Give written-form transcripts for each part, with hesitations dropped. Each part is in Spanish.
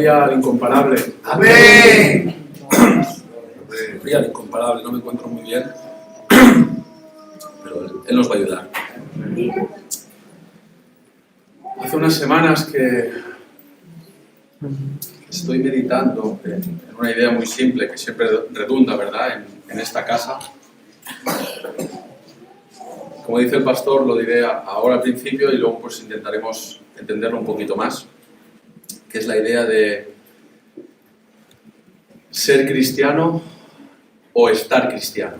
Gloria al incomparable. Amén. Gloria al incomparable. No me encuentro muy bien, pero Él nos va a ayudar. Hace unas semanas que estoy meditando en una idea muy simple que siempre redunda, ¿verdad?, en esta casa. Como dice el pastor, lo diré ahora al principio y luego pues intentaremos entenderlo un poquito más, que es la idea de ser cristiano o estar cristiano.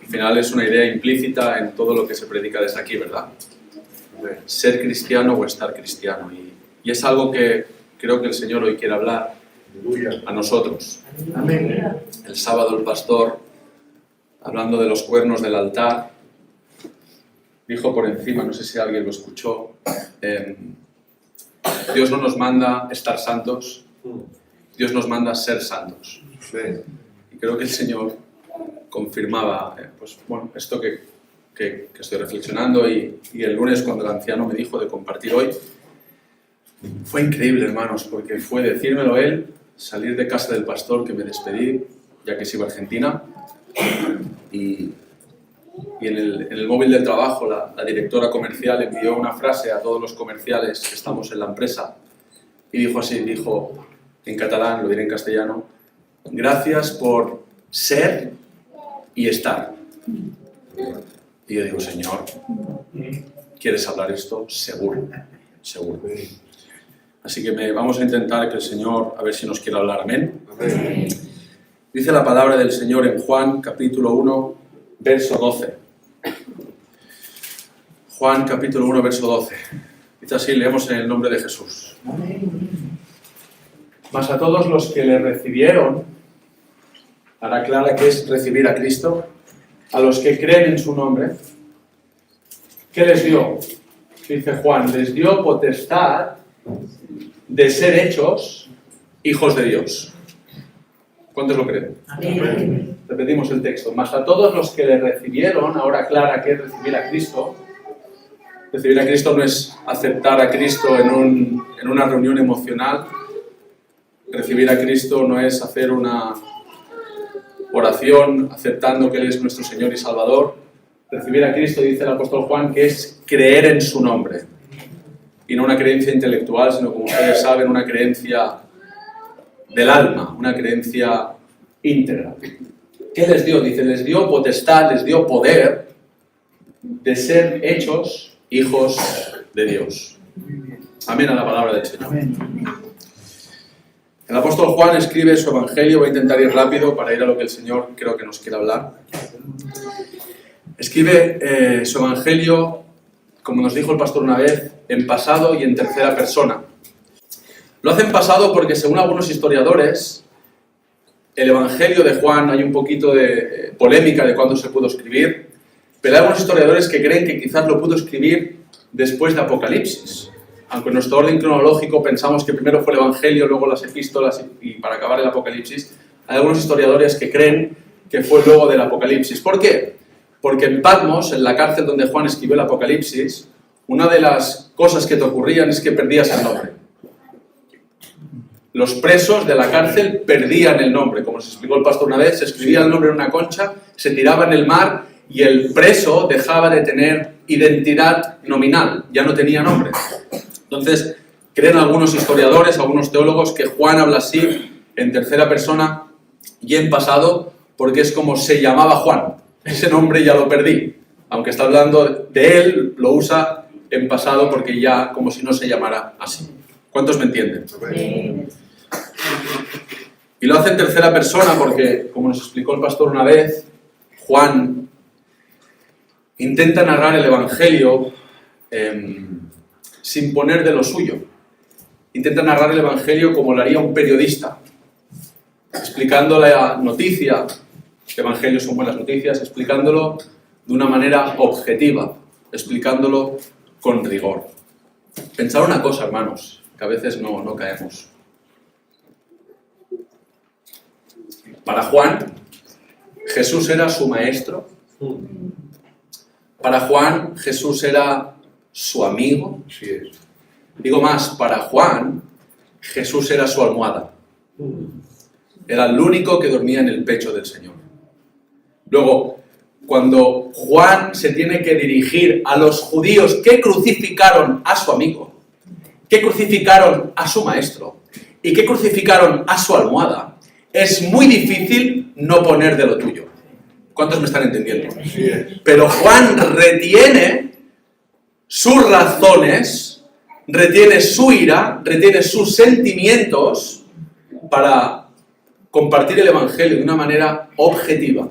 Al final es una idea implícita en todo lo que se predica desde aquí, ¿verdad? Ser cristiano o estar cristiano. Y es algo que creo que el Señor hoy quiere hablar a nosotros. Amén. El sábado el pastor, hablando de los cuernos del altar, dijo por encima, no sé si alguien lo escuchó, Dios no nos manda estar santos, Dios nos manda ser santos. Y creo que el Señor confirmaba esto que estoy reflexionando y el lunes cuando el anciano me dijo de compartir hoy, fue increíble, hermanos, porque fue decírmelo él, salir de casa del pastor que me despedí, ya que se iba a Argentina, y en el móvil del trabajo la directora comercial envió una frase a todos los comerciales que estamos en la empresa y dijo así, dijo en catalán, lo diré en castellano: gracias por ser y estar. Y yo digo, Señor, ¿quieres hablar esto? Seguro, seguro. Así que vamos a intentar que el Señor, a ver si nos quiere hablar. Amén. Amén. Dice la palabra del Señor en Juan, capítulo 1, verso 12. Juan, capítulo 1, verso 12. Dice así, leemos en el nombre de Jesús. Mas a todos los que le recibieron, hará clara que es recibir a Cristo, a los que creen en su nombre, ¿qué les dio? Dice Juan, les dio potestad de ser hechos hijos de Dios. ¿Cuántos lo creen? Amén. Repetimos el texto. Mas a todos los que le recibieron, ahora aclara que es recibir a Cristo. Recibir a Cristo no es aceptar a Cristo en una reunión emocional. Recibir a Cristo no es hacer una oración aceptando que Él es nuestro Señor y Salvador. Recibir a Cristo, dice el apóstol Juan, que es creer en su nombre. Y no una creencia intelectual, sino, como ustedes saben, una creencia del alma, una creencia íntegra. ¿Qué les dio? Dice, les dio potestad, les dio poder de ser hechos hijos de Dios. Amén a la palabra del Señor. Amén. El apóstol Juan escribe su evangelio, voy a intentar ir rápido para ir a lo que el Señor creo que nos quiere hablar. Escribe su evangelio, como nos dijo el pastor una vez, en pasado y en tercera persona. Lo hace en pasado porque, según algunos historiadores, el evangelio de Juan, hay un poquito de polémica de cuándo se pudo escribir, pero hay algunos historiadores que creen que quizás lo pudo escribir después de Apocalipsis. Aunque en nuestro orden cronológico pensamos que primero fue el Evangelio, luego las epístolas y para acabar el Apocalipsis, hay algunos historiadores que creen que fue luego del Apocalipsis. ¿Por qué? Porque en Patmos, en la cárcel donde Juan escribió el Apocalipsis, una de las cosas que te ocurrían es que perdías el nombre. Los presos de la cárcel perdían el nombre. Como se explicó el pastor una vez, se escribía el nombre en una concha, se tiraba en el mar y el preso dejaba de tener identidad nominal, ya no tenía nombre. Entonces, creen algunos historiadores, algunos teólogos, que Juan habla así, en tercera persona y en pasado, porque es como se llamaba Juan. Ese nombre ya lo perdí. Aunque está hablando de él, lo usa en pasado porque ya como si no se llamara así. ¿Cuántos me entienden? Amén. Y lo hace en tercera persona porque, como nos explicó el pastor una vez, Juan intenta narrar el Evangelio sin poner de lo suyo. Intenta narrar el Evangelio como lo haría un periodista, explicando la noticia. Los evangelios son buenas noticias, explicándolo de una manera objetiva, explicándolo con rigor. Pensad una cosa, hermanos, que a veces no caemos. Para Juan, Jesús era su maestro. Para Juan, Jesús era su amigo. Digo más, para Juan, Jesús era su almohada. Era el único que dormía en el pecho del Señor. Luego, cuando Juan se tiene que dirigir a los judíos que crucificaron a su amigo, que crucificaron a su maestro y que crucificaron a su almohada, es muy difícil no poner de lo tuyo. ¿Cuántos me están entendiendo? Así es. Pero Juan retiene sus razones, retiene su ira, retiene sus sentimientos para compartir el Evangelio de una manera objetiva,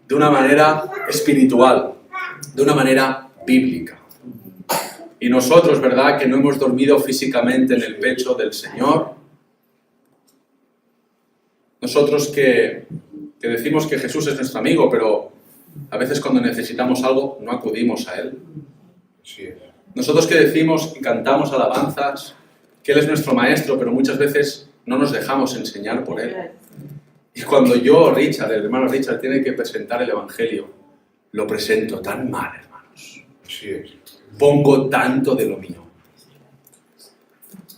de una manera espiritual, de una manera bíblica. Y nosotros, ¿verdad?, que no hemos dormido físicamente en el pecho del Señor, nosotros que decimos que Jesús es nuestro amigo, pero a veces cuando necesitamos algo no acudimos a Él. Así es. Nosotros que decimos y cantamos alabanzas, que Él es nuestro maestro, pero muchas veces no nos dejamos enseñar por Él. Y cuando yo, Richard, el hermano Richard, tiene que presentar el Evangelio, lo presento tan mal, hermanos. Así es. Pongo tanto de lo mío.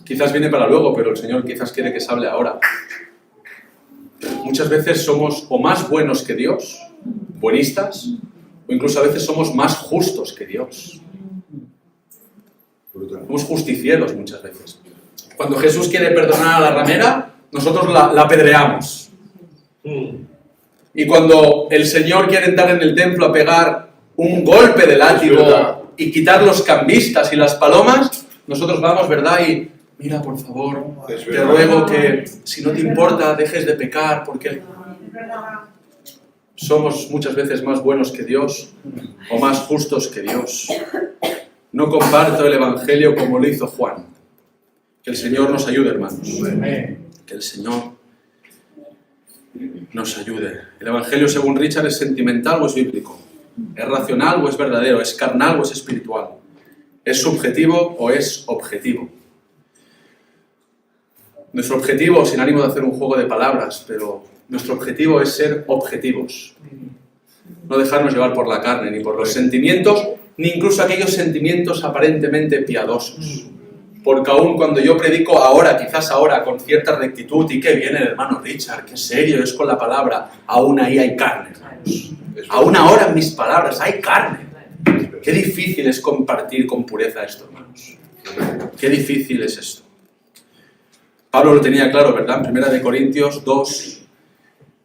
Quizás viene para luego, pero el Señor quizás quiere que se hable ahora. Muchas veces somos o más buenos que Dios, buenistas, o incluso a veces somos más justos que Dios. Brutal. Somos justicieros muchas veces. Cuando Jesús quiere perdonar a la ramera, nosotros la apedreamos. Y cuando el Señor quiere entrar en el templo a pegar un golpe de látigo y quitar los cambistas y las palomas, nosotros vamos, ¿verdad? Y mira, por favor, Es te verdad. ruego que si no te importa dejes de pecar, porque somos muchas veces más buenos que Dios o más justos que Dios. No comparto el Evangelio como lo hizo Juan. Que el Señor nos ayude, hermanos. Que el Señor nos ayude. El Evangelio, según Richard, ¿es sentimental o es bíblico? ¿Es racional o es verdadero? ¿Es carnal o es espiritual? ¿Es subjetivo o es objetivo? Nuestro objetivo, sin ánimo de hacer un juego de palabras, pero nuestro objetivo es ser objetivos. No dejarnos llevar por la carne, ni por los sentimientos, ni incluso aquellos sentimientos aparentemente piadosos. Porque aún cuando yo predico ahora, quizás ahora, con cierta rectitud, y qué bien el hermano Richard, qué serio es con la palabra, aún ahí hay carne, hermanos. Aún ahora en mis palabras hay carne. Qué difícil es compartir con pureza esto, hermanos. Qué difícil es esto. Pablo lo tenía claro, ¿verdad? En 1 Corintios 2,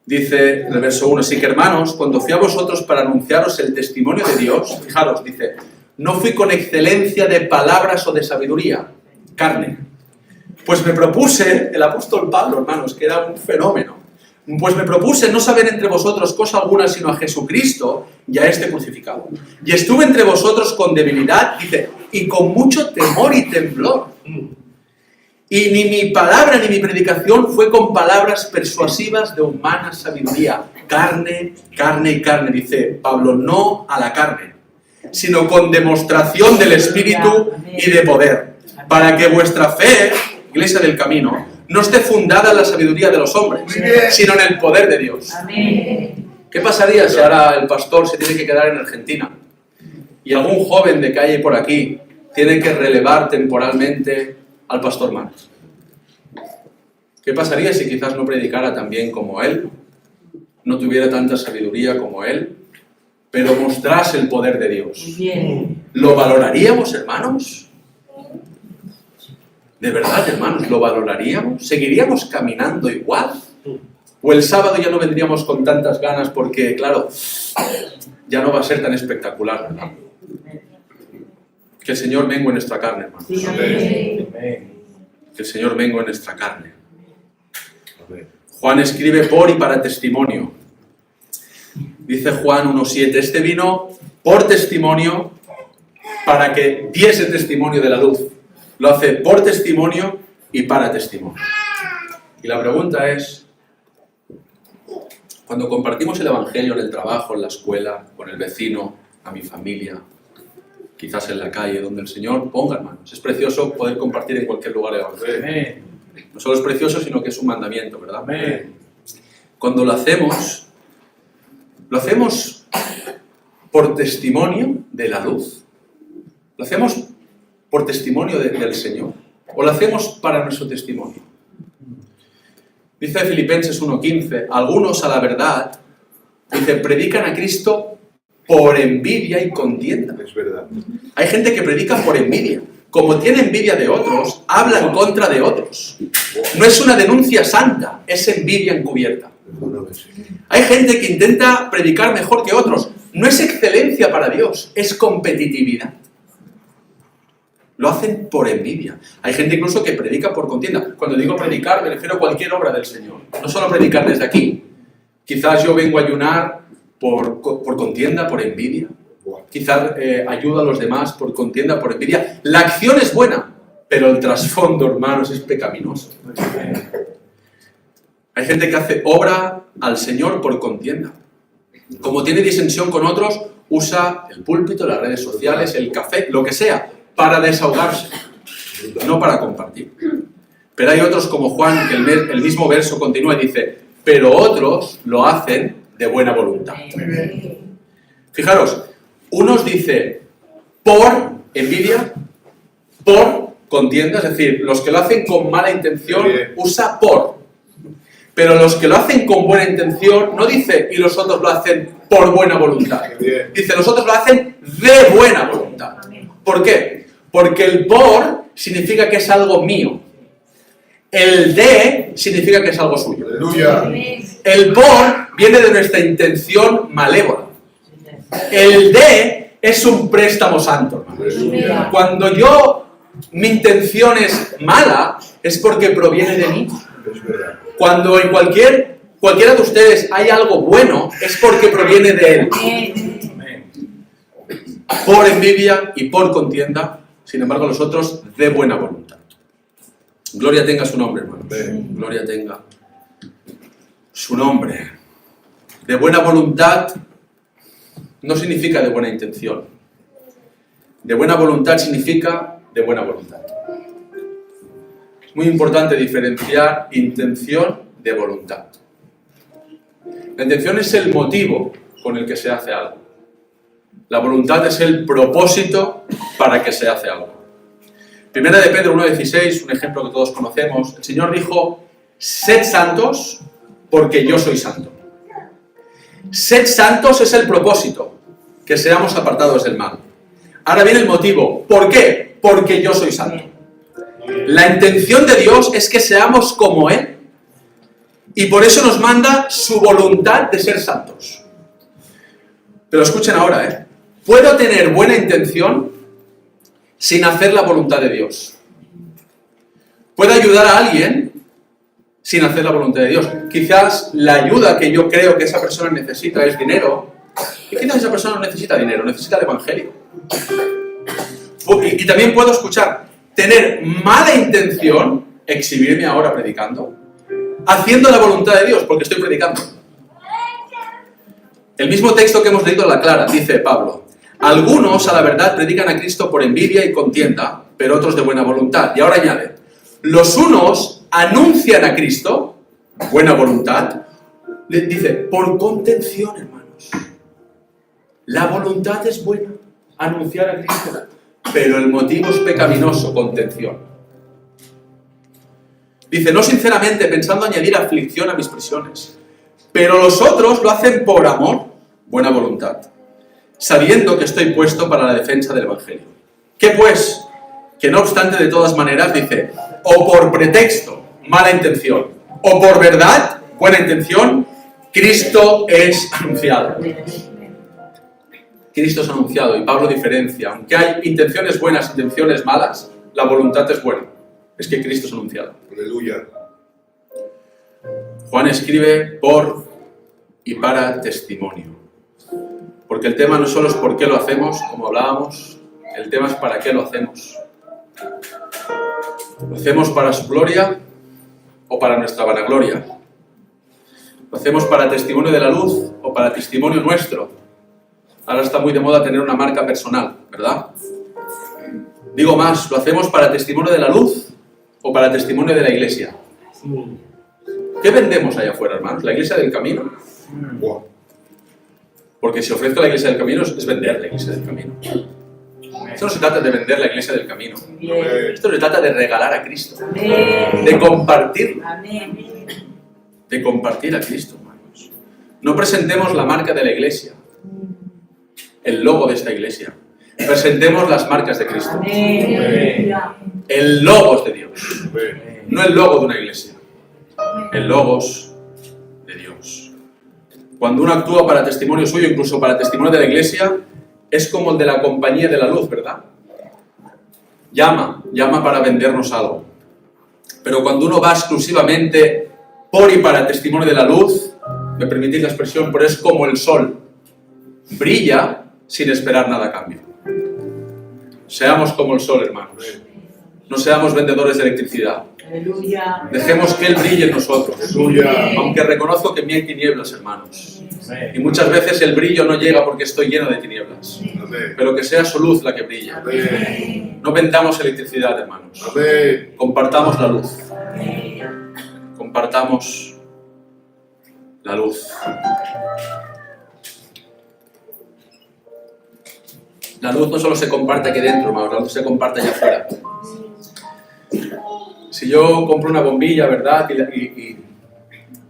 dice en el verso 1, así que hermanos, cuando fui a vosotros para anunciaros el testimonio de Dios, fijaros, dice, no fui con excelencia de palabras o de sabiduría, carne. Pues me propuse, el apóstol Pablo, hermanos, que era un fenómeno, pues me propuse no saber entre vosotros cosa alguna sino a Jesucristo y a este crucificado. Y estuve entre vosotros con debilidad, dice, y con mucho temor y temblor. Y ni mi palabra ni mi predicación fue con palabras persuasivas de humana sabiduría. Carne, carne y carne, dice Pablo, no a la carne, sino con demostración del Espíritu y de poder, para que vuestra fe, Iglesia del Camino, no esté fundada en la sabiduría de los hombres, sino en el poder de Dios. ¿Qué pasaría si ahora el pastor se tiene que quedar en Argentina y algún joven de calle por aquí tiene que relevar temporalmente al pastor Marx? ¿Qué pasaría si quizás no predicara tan bien como él, no tuviera tanta sabiduría como él, pero mostrase el poder de Dios? ¿Lo valoraríamos, hermanos? ¿De verdad, hermanos, lo valoraríamos? ¿Seguiríamos caminando igual? ¿O el sábado ya no vendríamos con tantas ganas porque, claro, ya no va a ser tan espectacular, ¿verdad? Que el Señor mengue en nuestra carne, hermanos. Que el Señor mengue en nuestra carne. Juan escribe por y para testimonio. Dice Juan 1.7, este vino por testimonio para que diese testimonio de la luz. Lo hace por testimonio y para testimonio. Y la pregunta es, cuando compartimos el Evangelio en el trabajo, en la escuela, con el vecino, a mi familia, quizás en la calle, donde el Señor ponga, hermanos. Es precioso poder compartir en cualquier lugar el Evangelio. No solo es precioso, sino que es un mandamiento, ¿verdad? Cuando lo hacemos por testimonio de la luz. Lo hacemos por testimonio del Señor? ¿O lo hacemos para nuestro testimonio? Dice Filipenses 1:15, algunos a la verdad, dice, predican a Cristo por envidia y contienda. Es verdad. Hay gente que predica por envidia. Como tiene envidia de otros, habla en contra de otros. No es una denuncia santa, es envidia encubierta. Hay gente que intenta predicar mejor que otros. No es excelencia para Dios, es competitividad. Lo hacen por envidia. Hay gente incluso que predica por contienda. Cuando digo predicar, me refiero a cualquier obra del Señor. No solo predicar desde aquí. Quizás yo vengo a ayunar por contienda, por envidia. Quizás ayudo a los demás por contienda, por envidia. La acción es buena, pero el trasfondo, hermanos, es pecaminoso. Hay gente que hace obra al Señor por contienda. Como tiene disensión con otros, usa el púlpito, las redes sociales, el café, lo que sea, para desahogarse, no para compartir. Pero hay otros como Juan, que el mismo verso continúa y dice, pero otros lo hacen de buena voluntad. Fijaros, unos dice por envidia, por contienda, es decir, los que lo hacen con mala intención, usa por. Pero los que lo hacen con buena intención, no dice y los otros lo hacen por buena voluntad. Dice, los otros lo hacen de buena voluntad. ¿Por qué? Porque el por significa que es algo mío. El de significa que es algo suyo. Aleluya. El por viene de nuestra intención malévola. El de es un préstamo santo. Aleluya. Cuando mi intención es mala, es porque proviene de mí. Es verdad. Cuando en cualquiera de ustedes hay algo bueno, es porque proviene de él. Por envidia y por contienda, sin embargo, los otros de buena voluntad. Gloria tenga su nombre, hermanos. Gloria tenga su nombre. De buena voluntad no significa de buena intención. De buena voluntad significa de buena voluntad. Es muy importante diferenciar intención de voluntad. La intención es el motivo con el que se hace algo. La voluntad es el propósito para que se hace algo. Primera de Pedro 1:16, un ejemplo que todos conocemos. El Señor dijo, sed santos porque yo soy santo. Sed santos es el propósito, que seamos apartados del mal. Ahora viene el motivo. ¿Por qué? Porque yo soy santo. La intención de Dios es que seamos como Él. Y por eso nos manda su voluntad de ser santos. Pero escuchen ahora, puedo tener buena intención sin hacer la voluntad de Dios. Puedo ayudar a alguien sin hacer la voluntad de Dios. Quizás la ayuda que yo creo que esa persona necesita es dinero. Y quizás esa persona no necesita dinero, necesita el evangelio. Y también puedo tener mala intención, exhibirme ahora predicando, haciendo la voluntad de Dios, porque estoy predicando. El mismo texto que hemos leído en la Clara, dice Pablo, algunos a la verdad predican a Cristo por envidia y contienda, pero otros de buena voluntad. Y ahora añade, los unos anuncian a Cristo, buena voluntad, dice, por contención, hermanos. La voluntad es buena, anunciar a Cristo, pero el motivo es pecaminoso, contención. Dice, no sinceramente, pensando añadir aflicción a mis prisiones, pero los otros lo hacen por amor, buena voluntad, sabiendo que estoy puesto para la defensa del Evangelio. ¿Qué pues? Que no obstante, de todas maneras, dice, o por pretexto, mala intención, o por verdad, buena intención, Cristo es anunciado. Cristo es anunciado, y Pablo diferencia. Aunque hay intenciones buenas, intenciones malas, la voluntad es buena. Es que Cristo es anunciado. Aleluya. Juan escribe por y para testimonio. Porque el tema no solo es por qué lo hacemos, como hablábamos, el tema es para qué lo hacemos. ¿Lo hacemos para su gloria o para nuestra vanagloria? ¿Lo hacemos para testimonio de la luz o para testimonio nuestro? Ahora está muy de moda tener una marca personal, ¿verdad? Digo más, ¿lo hacemos para testimonio de la luz o para testimonio de la iglesia? ¿Qué vendemos allá afuera, hermanos? ¿La iglesia del camino? Porque si ofrezco la iglesia del camino es vender la iglesia del camino. Esto no se trata de vender la iglesia del camino. Bien. Esto se trata de regalar a Cristo. Amén. De compartirlo. Amén. De compartir a Cristo, hermanos. No presentemos la marca de la iglesia, el logo de esta iglesia. Presentemos las marcas de Cristo. Amén. El logos de Dios. No el logo de una iglesia. El logos de Dios. Cuando uno actúa para testimonio suyo, incluso para testimonio de la iglesia, es como el de la compañía de la luz, ¿verdad? Llama para vendernos algo. Pero cuando uno va exclusivamente por y para testimonio de la luz, me permitís la expresión, pero es como el sol. Brilla sin esperar nada a cambio. Seamos como el sol, hermanos. No seamos vendedores de electricidad. Aleluya. Dejemos que Él brille en nosotros. Aleluya. Aunque reconozco que en mí hay tinieblas, hermanos. Y muchas veces el brillo no llega porque estoy lleno de tinieblas. Amén. Pero que sea su luz la que brilla. Amén. No vendamos electricidad, hermanos. Amén. Compartamos la luz. Compartamos la luz. La luz no solo se comparte aquí dentro, hermanos, la luz se comparte allá afuera. Si yo compro una bombilla, ¿verdad? Y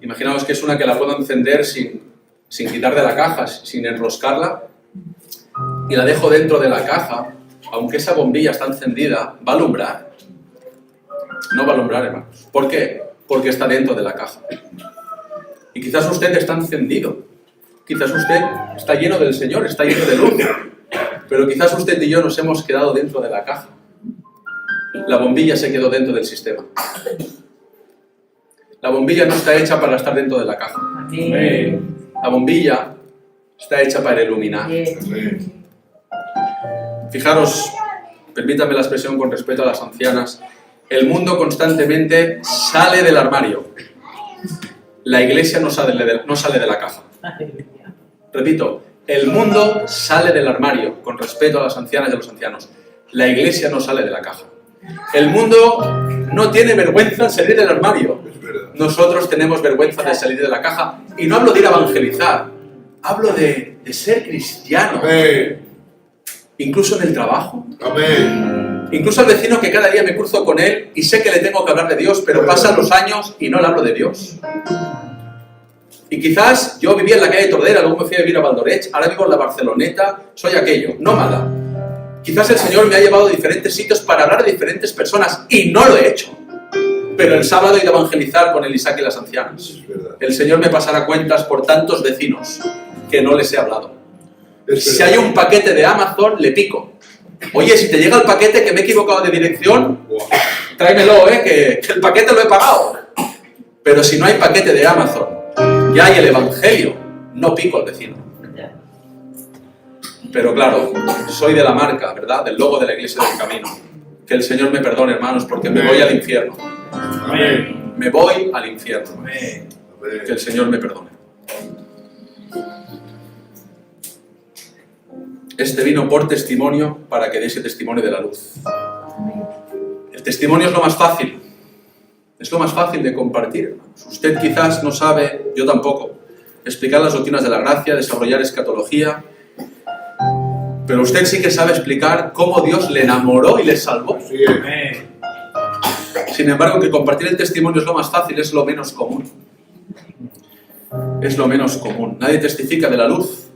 imaginaos que es una que la puedo encender sin quitar de la caja, sin enroscarla, y la dejo dentro de la caja, aunque esa bombilla está encendida, va a alumbrar. No va a alumbrar, hermanos. ¿Por qué? Porque está dentro de la caja. Y quizás usted está encendido. Quizás usted está lleno del Señor, está lleno de luz. Pero quizás usted y yo nos hemos quedado dentro de la caja. La bombilla se quedó dentro del sistema. La bombilla no está hecha para estar dentro de la caja. Amén. La bombilla está hecha para iluminar. Amén. Fijaros, permítanme la expresión con respeto a las ancianas, el mundo constantemente sale del armario. La iglesia no sale de la caja. Aleluya. Repito, el mundo sale del armario, con respeto a las ancianas y a los ancianos. La iglesia no sale de la caja. El mundo no tiene vergüenza en salir del armario. Es verdad. Nosotros tenemos vergüenza de salir de la caja. Y no hablo de ir a evangelizar, hablo de ser cristiano. Amén. Incluso en el trabajo. Amén. Incluso al vecino que cada día me cruzo con él y sé que le tengo que hablar de Dios, pero pasan los años y no le hablo de Dios. Y quizás yo vivía en la calle Tordera, luego me fui a vivir a Valdorech, ahora vivo en la Barceloneta, soy aquello, nómada. Quizás el Señor me ha llevado a diferentes sitios para hablar de diferentes personas y no lo he hecho. Pero el sábado he ido a evangelizar con el Isaac y las ancianas. Es verdad. El Señor me pasará cuentas por tantos vecinos que no les he hablado. Es Si verdad. hay un paquete de Amazon, le pico. Oye, si te llega el paquete que me he equivocado de dirección, Buah. tráemelo, que el paquete lo he pagado. Pero si no hay paquete de Amazon, ya hay el Evangelio, no pico al vecino. Pero claro, soy de la marca, ¿verdad? Del logo de la Iglesia del Camino. Que el Señor me perdone, hermanos, porque me voy al infierno. Amén. Me voy al infierno. Amén. Que el Señor me perdone. Este vino por testimonio para que diese testimonio de la luz. El testimonio es lo más fácil. Es lo más fácil de compartir, hermanos. Usted quizás no sabe, yo tampoco, explicar las doctrinas de la gracia, desarrollar escatología, pero usted sí que sabe explicar cómo Dios le enamoró y le salvó. Así es. Sin embargo, que compartir el testimonio es lo más fácil, es lo menos común. Es lo menos común. Nadie testifica de la luz.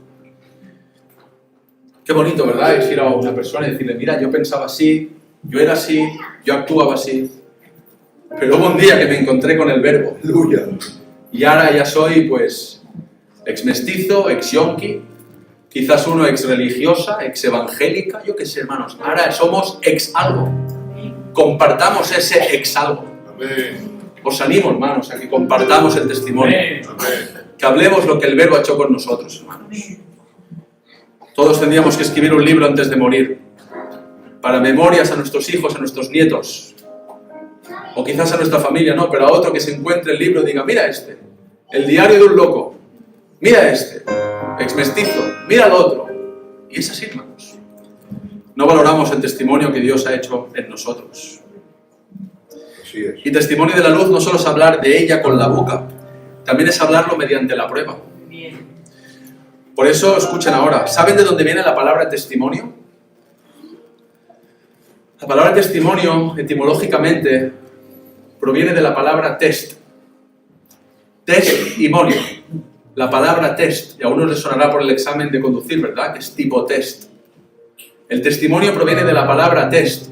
Qué bonito, ¿verdad? Es ir a una persona y decirle, mira, yo pensaba así, yo era así, yo actuaba así. Pero hubo un día que me encontré con el Verbo. Aleluya. Y ahora ya soy, pues, ex-mestizo, ex-yonki, quizás uno ex-religiosa, ex-evangélica, yo qué sé, hermanos. Ahora somos ex-algo. Compartamos ese ex-algo. Amén. Os animo, hermanos, a que compartamos el testimonio. Amén. Que hablemos lo que el Verbo ha hecho con nosotros, hermanos. Todos tendríamos que escribir un libro antes de morir, para memorias a nuestros hijos, a nuestros nietos, o quizás a nuestra familia, no, pero a otro que se encuentre el libro y diga, mira este, el diario de un loco, mira este, ex-mestizo, mira el otro. Y es así, hermanos. No valoramos el testimonio que Dios ha hecho en nosotros. Así es. Y testimonio de la luz no solo es hablar de ella con la boca, también es hablarlo mediante la prueba. Por eso, escuchen ahora, ¿saben de dónde viene la palabra testimonio? La palabra testimonio, etimológicamente, proviene de la palabra test. Testimonio. La palabra test, y a unos les sonará por el examen de conducir, ¿verdad? Que es tipo test. El testimonio proviene de la palabra test,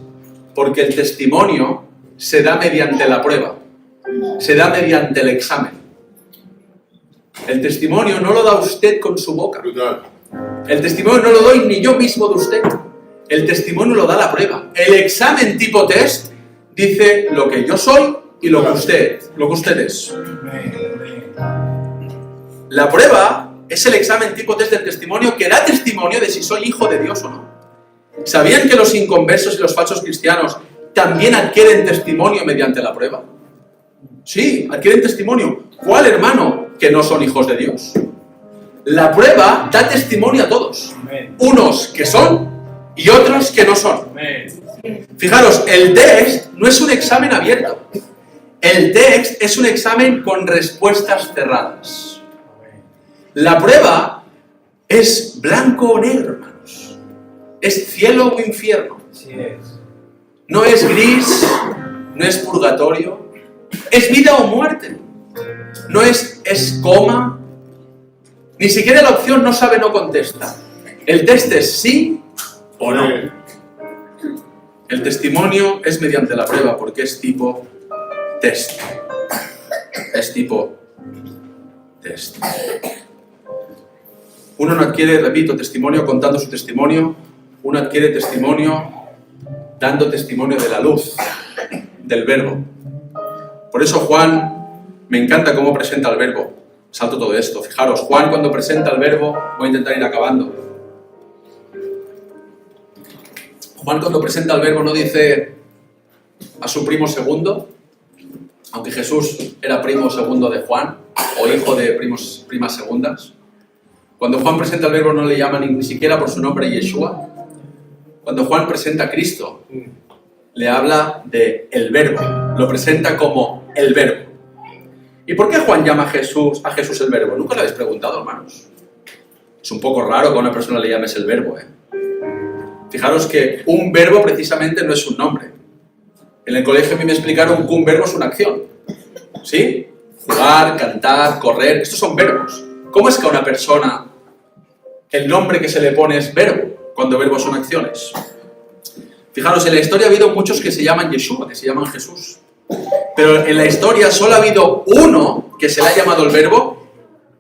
porque el testimonio se da mediante la prueba, se da mediante el examen. El testimonio no lo da usted con su boca. Brutal. El testimonio no lo doy ni yo mismo de usted. El testimonio lo da la prueba. El examen tipo test dice lo que yo soy y lo que usted es. La prueba es el examen tipo test del testimonio que da testimonio de si soy hijo de Dios o no. ¿Sabían que los inconversos y los falsos cristianos también adquieren testimonio mediante la prueba? Sí, adquieren testimonio. ¿Cuál hermano que no son hijos de Dios? La prueba da testimonio a todos. Unos que son y otros que no son. Fijaros, el test no es un examen abierto. El test es un examen con respuestas cerradas. La prueba es blanco o negro, hermanos. Es cielo o infierno. No es gris, no es purgatorio. Es vida o muerte. No es coma. Ni siquiera la opción no sabe, no contesta. El test es sí o no. El testimonio es mediante la prueba porque es tipo test. Es tipo test. Uno no adquiere, repito, testimonio contando su testimonio. Uno adquiere testimonio dando testimonio de la luz, del verbo. Por eso Juan, me encanta cómo presenta el verbo. Salto todo esto. Fijaros, Juan cuando presenta el verbo, voy a intentar ir acabando. Juan cuando presenta el verbo no dice a su primo segundo, aunque Jesús era primo segundo de Juan, o hijo de primas segundas. Cuando Juan presenta el verbo no le llama ni siquiera por su nombre Yeshua. Cuando Juan presenta a Cristo, le habla de el verbo, lo presenta como el verbo. ¿Y por qué Juan llama a Jesús el verbo? ¿Nunca lo habéis preguntado, hermanos? Es un poco raro que a una persona le llames el verbo, ¿eh? Fijaros que un verbo precisamente no es un nombre. En el colegio a mí me explicaron que un verbo es una acción. ¿Sí? Jugar, cantar, correr, estos son verbos. ¿Cómo es que a una persona el nombre que se le pone es verbo, cuando verbos son acciones? Fijaros, en la historia ha habido muchos que se llaman Yeshua, que se llaman Jesús. Pero en la historia solo ha habido uno que se le ha llamado el verbo.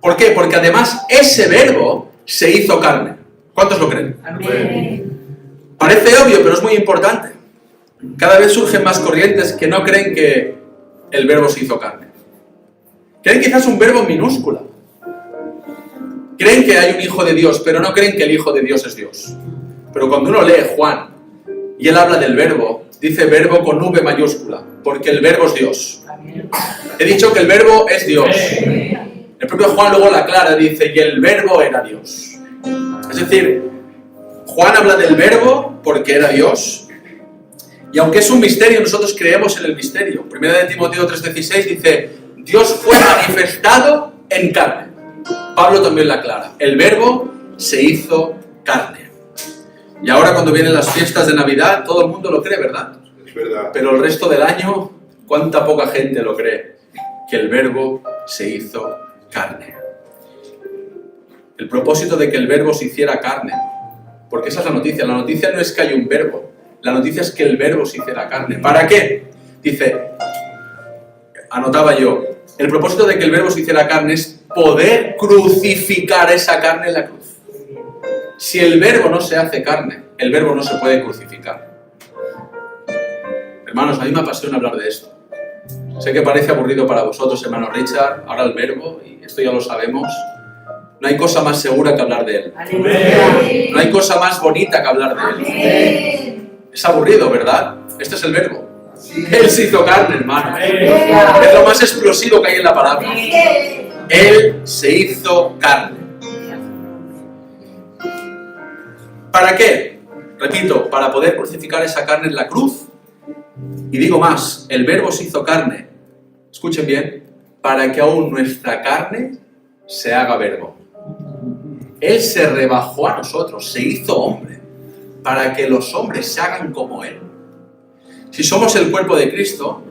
¿Por qué? Porque además ese verbo se hizo carne. ¿Cuántos lo creen? Amén. Parece obvio, pero es muy importante. Cada vez surgen más corrientes que no creen que el verbo se hizo carne. Creen quizás un verbo en minúscula. Creen que hay un hijo de Dios, pero no creen que el hijo de Dios es Dios. Pero cuando uno lee Juan y él habla del verbo, dice verbo con V mayúscula, porque el verbo es Dios. He dicho que el verbo es Dios. El propio Juan luego la aclara, dice, y el verbo era Dios. Es decir, Juan habla del verbo porque era Dios, y aunque es un misterio, nosotros creemos en el misterio. Primera de Timoteo 3:16 dice, Dios fue manifestado en carne. Pablo también la aclara, el verbo se hizo carne. Y ahora cuando vienen las fiestas de Navidad, todo el mundo lo cree, ¿verdad? Es verdad. Pero el resto del año, ¿cuánta poca gente lo cree? Que el verbo se hizo carne. El propósito de que el verbo se hiciera carne, porque esa es la noticia no es que hay un verbo, la noticia es que el verbo se hiciera carne. ¿Para qué? Dice, anotaba yo, el propósito de que el verbo se hiciera carne es poder crucificar esa carne en la cruz. Si el verbo no se hace carne, el verbo no se puede crucificar. Hermanos, a mí me apasiona hablar de esto. Sé que parece aburrido para vosotros, hermano Richard, ahora el verbo, y esto ya lo sabemos. No hay cosa más segura que hablar de él. Aleluya. No hay cosa más bonita que hablar de él. Es aburrido, ¿verdad? Este es el verbo. Él se hizo carne, hermano. Es lo más explosivo que hay en la palabra. Él se hizo carne. ¿Para qué? Repito, para poder crucificar esa carne en la cruz. Y digo más, el verbo se hizo carne. Escuchen bien, para que aún nuestra carne se haga verbo. Él se rebajó a nosotros, se hizo hombre, para que los hombres se hagan como Él. Si somos el cuerpo de Cristo,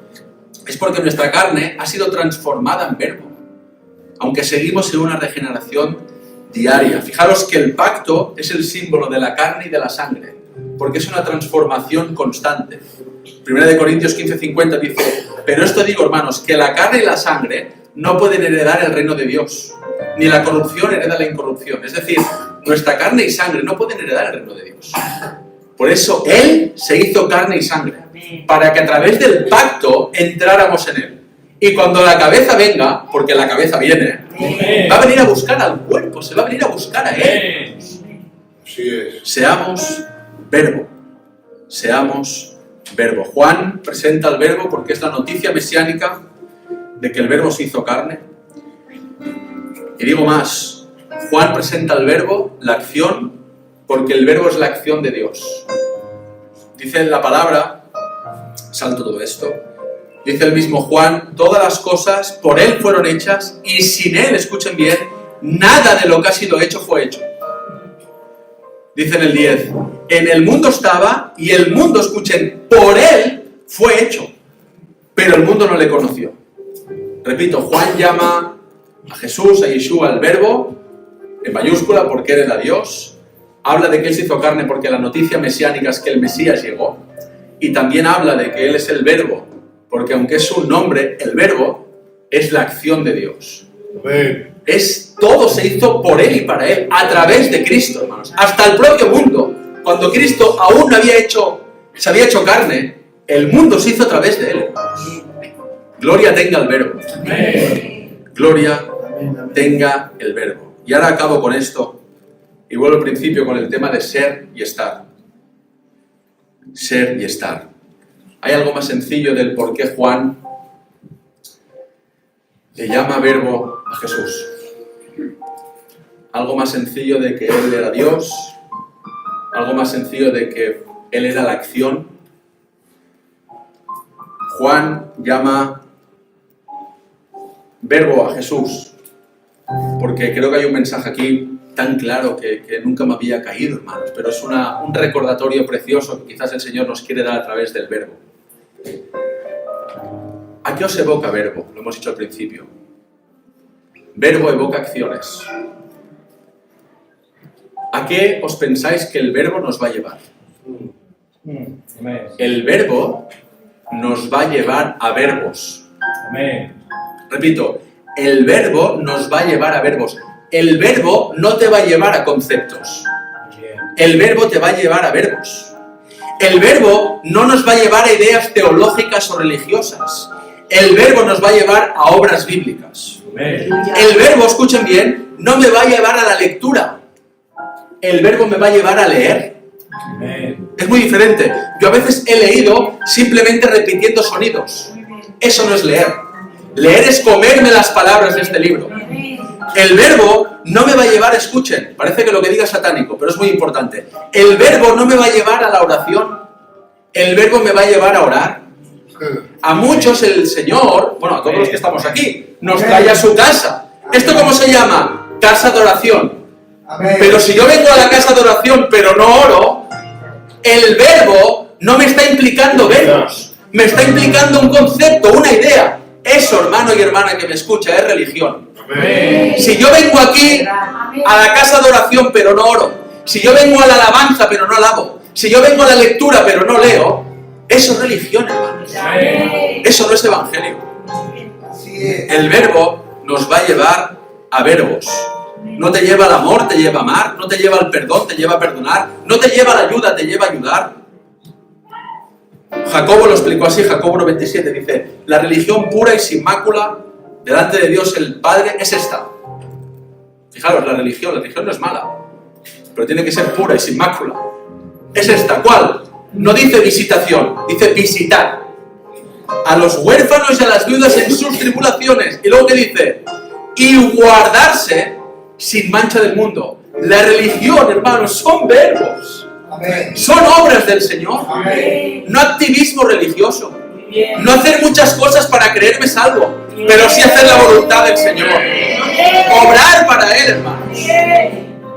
es porque nuestra carne ha sido transformada en verbo, aunque seguimos en una regeneración diaria. Fijaros que el pacto es el símbolo de la carne y de la sangre, porque es una transformación constante. 1 Corintios 15:50 dice: pero esto digo, hermanos, que la carne y la sangre no pueden heredar el reino de Dios, ni la corrupción hereda la incorrupción. Es decir, nuestra carne y sangre no pueden heredar el reino de Dios. Por eso Él se hizo carne y sangre, para que a través del pacto entráramos en Él. Y cuando la cabeza venga, porque la cabeza viene, va a venir a buscar al cuerpo, se va a venir a buscar a Él. Así es. Seamos verbo, seamos verbo. Juan presenta el verbo porque es la noticia mesiánica de que el verbo se hizo carne. Y digo más, Juan presenta el verbo, la acción, porque el verbo es la acción de Dios. Dice en la palabra, salto todo esto, dice el mismo Juan: todas las cosas por Él fueron hechas y sin Él, escuchen bien, nada de lo que ha sido hecho fue hecho. Dice en el 10, en el mundo estaba y el mundo, escuchen, por Él fue hecho, pero el mundo no le conoció. Repito, Juan llama a Jesús, a Yeshua, el verbo, en mayúscula, porque Él era Dios. Habla de que Él se hizo carne porque la noticia mesiánica es que el Mesías llegó. Y también habla de que Él es el verbo, porque aunque es un nombre, el verbo es la acción de Dios. Amén. Todo se hizo por Él y para Él, a través de Cristo, hermanos. Hasta el propio mundo. Cuando Cristo aún no se había hecho carne, el mundo se hizo a través de Él, hermanos. Gloria tenga el verbo. Amén. Gloria tenga el verbo. Y ahora acabo con esto y vuelvo al principio con el tema de ser y estar. Ser y estar. ¿Hay algo más sencillo del por qué Juan le llama verbo a Jesús? Algo más sencillo de que Él era Dios, algo más sencillo de que Él era la acción. Juan llama verbo a Jesús porque creo que hay un mensaje aquí tan claro que nunca me había caído, hermanos, pero es un recordatorio precioso que quizás el Señor nos quiere dar a través del verbo. ¿A qué os evoca verbo? Lo hemos dicho al principio. Verbo evoca acciones. ¿A qué os pensáis que el verbo nos va a llevar? El verbo nos va a llevar a verbos. Repito, el verbo nos va a llevar a verbos. El verbo no te va a llevar a conceptos. El verbo te va a llevar a verbos. El verbo no nos va a llevar a ideas teológicas o religiosas. El verbo nos va a llevar a obras bíblicas. El verbo, escuchen bien, no me va a llevar a la lectura. El verbo me va a llevar a leer. Es muy diferente. Yo a veces he leído simplemente repitiendo sonidos. Eso no es leer. Leer es comerme las palabras de este libro. El verbo no me va a llevar, escuchen, parece que lo que diga es satánico, pero es muy importante. El verbo no me va a llevar a la oración. El verbo me va a llevar a orar. A muchos el Señor, bueno, a todos los que estamos aquí, nos trae a su casa. ¿Esto cómo se llama? Casa de oración. Pero si yo vengo a la casa de oración pero no oro, el verbo no me está implicando verbos, me está implicando un concepto, una idea. Eso, hermano y hermana que me escucha, es religión. Si yo vengo aquí a la casa de oración pero no oro, si yo vengo a la alabanza pero no alabo, si yo vengo a la lectura pero no leo, eso es religión, hermanos. Eso no es evangelio. El verbo nos va a llevar a verbos. No te lleva al amor, te lleva a amar. No te lleva al perdón, te lleva a perdonar. No te lleva a la ayuda, te lleva a ayudar. Jacobo lo explicó así, Jacobo 1:27, dice: la religión pura y sin mácula delante de Dios el Padre es esta. Fijaros, la religión no es mala, pero tiene que ser pura y sin mácula. Es esta, ¿cuál? No dice visitación, dice visitar a los huérfanos y a las viudas en sus tribulaciones. Y luego que dice, y guardarse sin mancha del mundo. La religión, hermanos, son verbos. Amén. Son obras del Señor. Amén. No activismo religioso. No hacer muchas cosas para creerme salvo, pero sí hacer la voluntad del Señor. Obrar para Él, hermanos.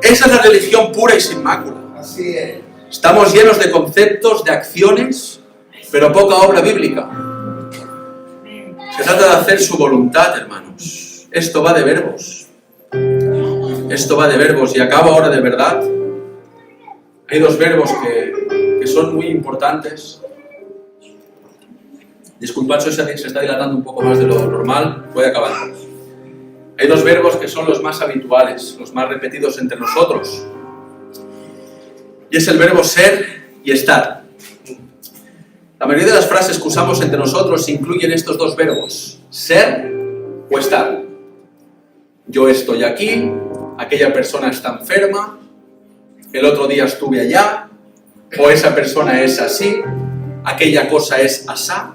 Esa es la religión pura y sin mácula. Así es. Estamos llenos de conceptos, de acciones, pero poca obra bíblica. Se trata de hacer su voluntad, hermanos. Esto va de verbos. Esto va de verbos y acabo ahora de verdad. Hay dos verbos que son muy importantes. Disculpad, se está dilatando un poco más de lo normal. Voy a acabar. Hay dos verbos que son los más habituales, los más repetidos entre nosotros. Y es el verbo ser y estar. La mayoría de las frases que usamos entre nosotros incluyen estos dos verbos, ser o estar. Yo estoy aquí, aquella persona está enferma, el otro día estuve allá, o esa persona es así, aquella cosa es asá.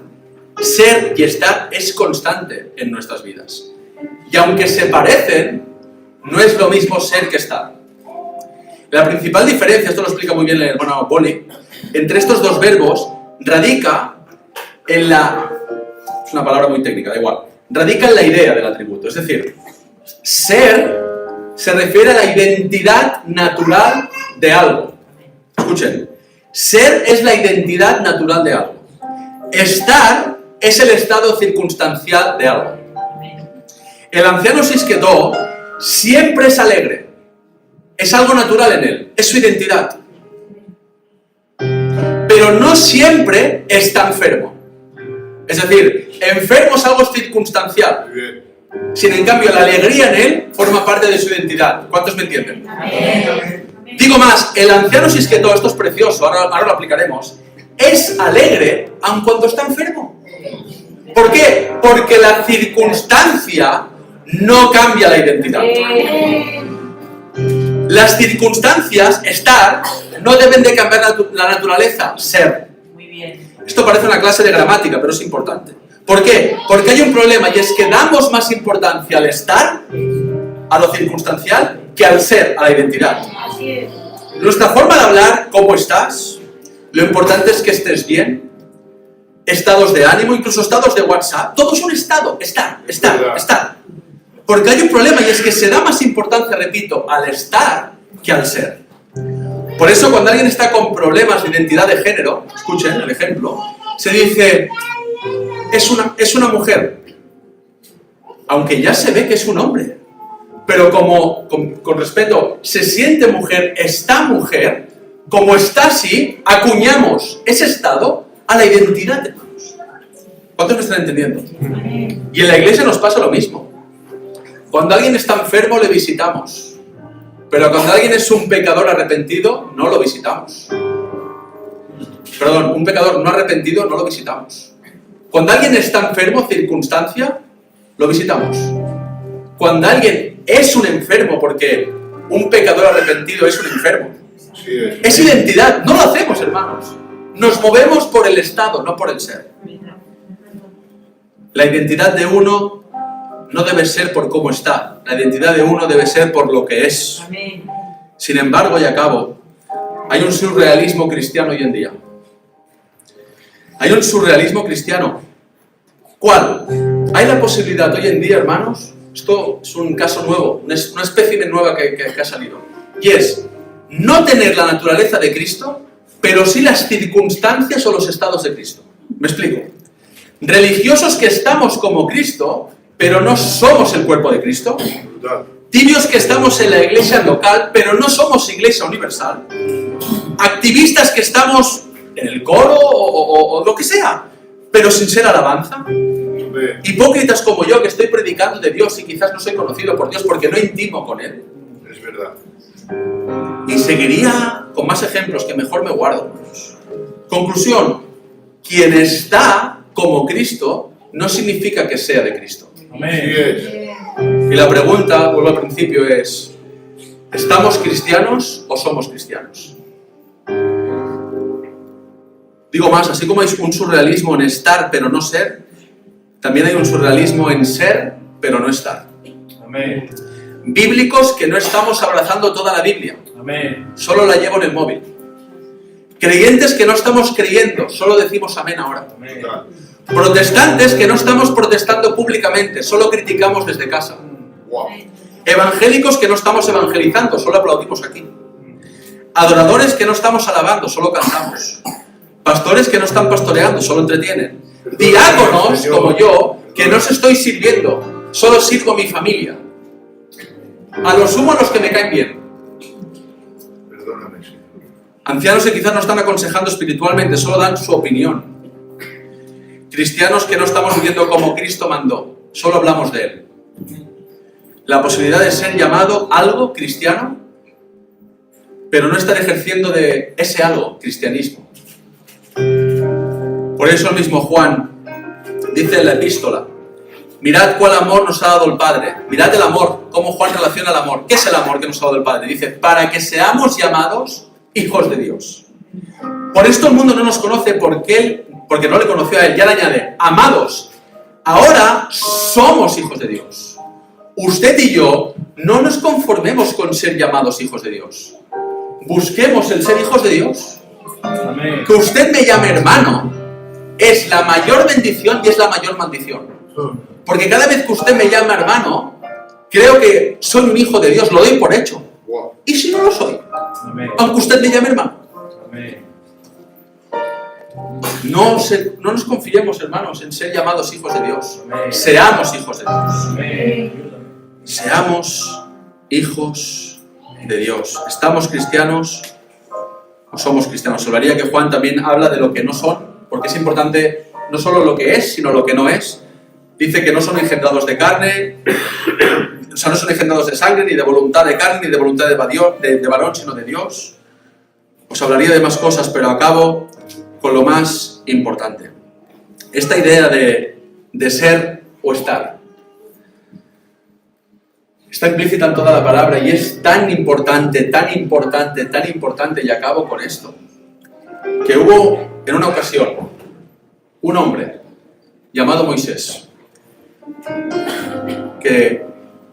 Ser y estar es constante en nuestras vidas. Y aunque se parecen, no es lo mismo ser que estar. La principal diferencia, esto lo explica muy bien el hermano Bonnie, entre estos dos verbos radica en la... es una palabra muy técnica, da igual. Radica en la idea del atributo. Es decir, ser se refiere a la identidad natural de algo. Escuchen, ser es la identidad natural de algo. Estar es el estado circunstancial de algo. El anciano Sisquetó siempre es alegre. Es algo natural en él, es su identidad. Pero no siempre está enfermo. Es decir, enfermo es algo circunstancial. Sin en cambio, la alegría en él forma parte de su identidad. ¿Cuántos me entienden? Amén. Digo más, el anciano Sisquetó, esto es precioso, ahora lo aplicaremos, es alegre aun cuando está enfermo. ¿Por qué? Porque la circunstancia no cambia la identidad. Las circunstancias, estar, no deben de cambiar la naturaleza, ser. Muy bien. Esto parece una clase de gramática, pero es importante. ¿Por qué? Porque hay un problema y es que damos más importancia al estar, a lo circunstancial, que al ser, a la identidad. Así es. Nuestra forma de hablar, ¿cómo estás? Lo importante es que estés bien. Estados de ánimo, incluso estados de WhatsApp. Todo es un estado. Estar. Porque hay un problema y es que se da más importancia, repito, al estar que al ser. Por eso cuando alguien está con problemas de identidad de género, escuchen el ejemplo, se dice, es una mujer. Aunque ya se ve que es un hombre. Pero con respeto, se siente mujer, está mujer, como está así, acuñamos ese estado a la identidad, hermanos. ¿Cuántos me están entendiendo? Y en la iglesia nos pasa lo mismo. Cuando alguien está enfermo, le visitamos. Pero cuando alguien es un pecador arrepentido, no lo visitamos. Perdón, un pecador no arrepentido, no lo visitamos. Cuando alguien está enfermo, circunstancia, lo visitamos. Cuando alguien es un enfermo, porque un pecador arrepentido es un enfermo, es identidad, no lo hacemos, hermanos. Nos movemos por el estado, no por el ser. La identidad de uno no debe ser por cómo está. La identidad de uno debe ser por lo que es. Amén. Sin embargo, y acabo, hay un surrealismo cristiano hoy en día. Hay un surrealismo cristiano. ¿Cuál? Hay la posibilidad hoy en día, hermanos, esto es un caso nuevo, una especie nueva que ha salido, y es no tener la naturaleza de Cristo, pero sí las circunstancias o los estados de Cristo. Me explico. Religiosos que estamos como Cristo, pero no somos el cuerpo de Cristo. Tibios que estamos en la iglesia local, pero no somos iglesia universal. Activistas que estamos en el coro o lo que sea, pero sin ser alabanza. Hipócritas como yo, que estoy predicando de Dios y quizás no soy conocido por Dios porque no intimo con Él. Es verdad. Y seguiría con más ejemplos que mejor me guardo, hermanos. Conclusión, quien está como Cristo no significa que sea de Cristo. Amén. Y la pregunta, vuelvo al principio, es ¿estamos cristianos o somos cristianos? Digo más, así como hay un surrealismo en estar pero no ser, también hay un surrealismo en ser pero no estar. Amén. Bíblicos que no estamos abrazando toda la Biblia, Amén. solo la llevo en el móvil. Creyentes que no estamos creyendo, solo decimos amén ahora. Amén. Protestantes que no estamos protestando públicamente, solo criticamos desde casa. Wow. Evangélicos que no estamos evangelizando, solo aplaudimos aquí. Adoradores que no estamos alabando, solo cantamos. Pastores que no están pastoreando, solo entretienen. Diáconos, como yo, que no os estoy sirviendo, solo sirvo a mi familia. A lo sumo los que me caen bien. Perdóname, Señor. Ancianos que quizás no están aconsejando espiritualmente, solo dan su opinión. Cristianos que no estamos viviendo como Cristo mandó, solo hablamos de Él. La posibilidad de ser llamado algo cristiano, pero no estar ejerciendo de ese algo, cristianismo. Por eso el mismo Juan dice en la epístola: mirad cuál amor nos ha dado el Padre. Mirad el amor, cómo Juan relaciona el amor. ¿Qué es el amor que nos ha dado el Padre? Dice, para que seamos llamados hijos de Dios. Por esto el mundo no nos conoce porque no le conoció a Él. Ya le añade, amados, ahora somos hijos de Dios. Usted y yo no nos conformemos con ser llamados hijos de Dios. Busquemos el ser hijos de Dios. Amén. Que usted me llame hermano es la mayor bendición y es la mayor maldición. Porque cada vez que usted me llama hermano, creo que soy un hijo de Dios, lo doy por hecho. Wow. ¿Y si no lo soy? Amén. Aunque usted me llame hermano. Amén. No nos confiemos, hermanos, en ser llamados hijos de Dios. Amén. Seamos hijos de Dios. Amén. Seamos hijos de Dios. ¿Estamos cristianos o somos cristianos? Hablaría que Juan también habla de lo que no son, porque es importante no solo lo que es, sino lo que no es. Dice que no son engendrados de carne, o sea, no son engendrados de sangre, ni de voluntad de carne, ni de voluntad de varón, sino de Dios. Os hablaría de más cosas, pero acabo con lo más importante. Esta idea de ser o estar está implícita en toda la palabra y es tan importante, tan importante, tan importante, y acabo con esto, que hubo en una ocasión un hombre llamado Moisés que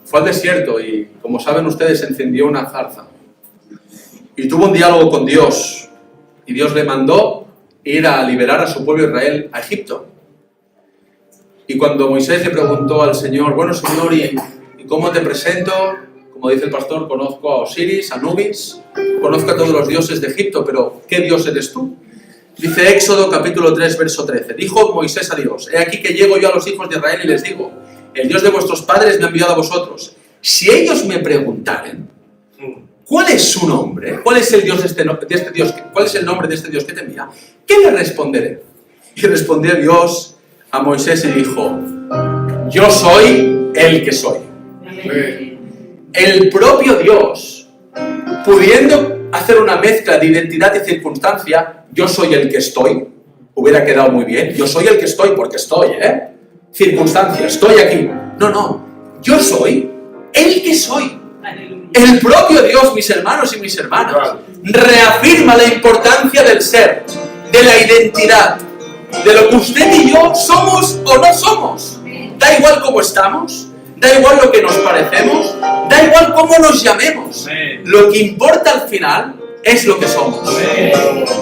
fue al desierto y, como saben ustedes, encendió una zarza y tuvo un diálogo con Dios, y Dios le mandó ir a liberar a su pueblo Israel a Egipto. Y cuando Moisés le preguntó al Señor, bueno, Señor, ¿y cómo te presento? Como dice el pastor, conozco a Osiris, a Anubis, conozco a todos los dioses de Egipto, pero ¿qué Dios eres tú? Dice Éxodo capítulo 3, verso 13. Dijo Moisés a Dios, he aquí que llego yo a los hijos de Israel y les digo, el Dios de vuestros padres me ha enviado a vosotros. Si ellos me preguntaren, ¿cuál es su nombre? ¿Cuál es el Dios de este Dios? ¿Cuál es el nombre de este Dios que te envía? ¿Qué le responderé? Y respondió Dios a Moisés y dijo, yo soy el que soy. El propio Dios, pudiendo hacer una mezcla de identidad y circunstancia, yo soy el que estoy, hubiera quedado muy bien. Yo soy el que estoy porque estoy, circunstancia, estoy aquí. No, yo soy el que soy. El propio Dios, mis hermanos y mis hermanas, reafirma la importancia del ser, de la identidad, de lo que usted y yo somos o no somos. Da igual cómo estamos, da igual lo que nos parecemos, da igual cómo nos llamemos. Lo que importa al final es lo que somos.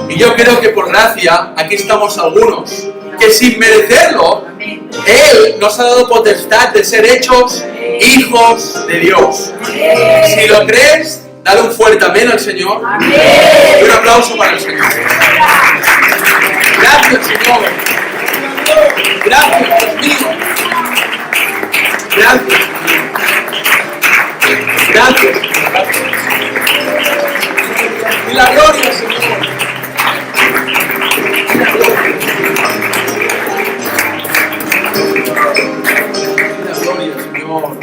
Y yo creo que por gracia, aquí estamos algunos, que sin merecerlo, Él nos ha dado potestad de ser hechos hijos de Dios. Si lo crees, dale un fuerte amén al Señor. Y un aplauso para el Señor. Gracias, Señor. Gracias, Dios mío. Gracias. Gracias. Y la gloria, Señor. Y la gloria. Y la gloria, Señor.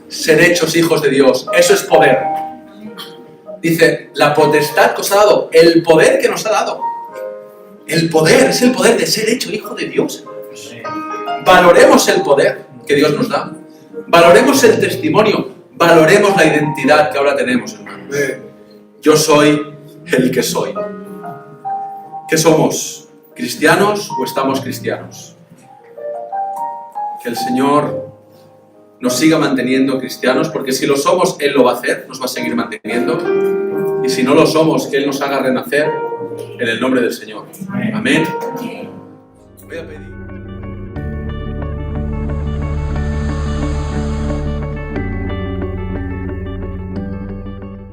Ser hechos hijos de Dios, eso es poder. Dice, la potestad que os ha dado, el poder que nos ha dado. El poder, es el poder de ser hecho hijo de Dios. Valoremos el poder que Dios nos da. Valoremos el testimonio. Valoremos la identidad que ahora tenemos, hermanos. Yo soy el que soy. ¿Qué somos? ¿Cristianos o estamos cristianos? Que el Señor nos siga manteniendo cristianos, porque si lo somos, Él lo va a hacer, nos va a seguir manteniendo. Y si no lo somos, que Él nos haga renacer en el nombre del Señor. Amén. Voy a pedir.